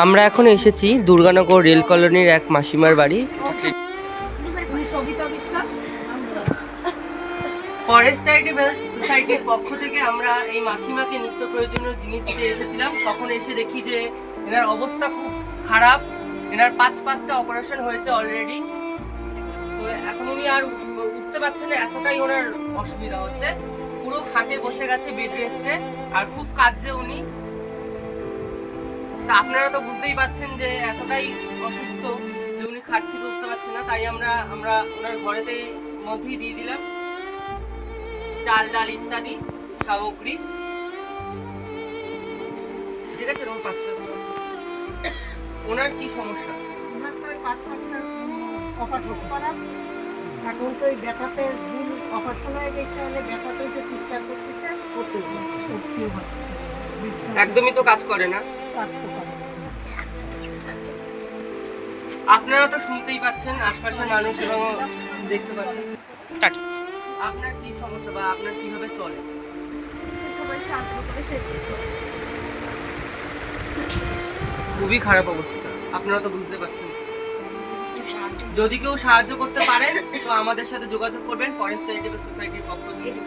আমরা এখন এসেছি দুর্গানগর রেল কলোনির এক মাসিমার বাড়ি। ফরেস্ট চ্যারিটেবল সোসাইটির পক্ষ থেকে আমরা এই মাসিমাকে নিত্য প্রয়োজনীয় জিনিস দিতে এসেছিলাম। তখন এসে দেখি যে এনার অবস্থা খুব খারাপ, এনার পাঁচটা অপারেশন হয়েছে অলরেডি। তো এখন উনি আর উঠতে পারছেন না, এতটাই ওনার অসুবিধা হচ্ছে। পুরো খাটে বসে গেছে বেড রেস্টে, আর খুব কাঁদছে উনি। তা আপনারা তো বুঝতেই পাচ্ছেন যে এতটাই অসুস্থ যে উনি খাট থেকে উঠতে পারছেন না। তাই আমরা ওনার ঘরেতে মধ্যেই দিয়ে দিলাম চাল ডাল ইত্যাদি সামগ্রী। ঠিক আছে, ওনার কি সমস্যা? ওনার তো 5 মাসের অপারেশন করা, এখন তো ওই ব্যথাতে দিন অপারেশন হয়ে গেছে, হলে ব্যথাতে যে চিকিৎসা করতেছে করতেও হচ্ছে, একদমই তো কাজ করে না। কাজ তো করে। আপনারা তো শুনতেই পাচ্ছেন, আশপাশের মানুষ এবং দেখতে পাচ্ছেন। আপনার কি সমস্যা বা আপনার কিভাবে চলে? সবাই সাহায্য করে সে খুবই খারাপ অবস্থা, আপনারা তো বুঝতে পারছেন। যদি কেউ সাহায্য করতে পারেন তো আমাদের সাথে যোগাযোগ করবেন ফরেস্ট চ্যারিটেবল সোসাইটির পক্ষ থেকে।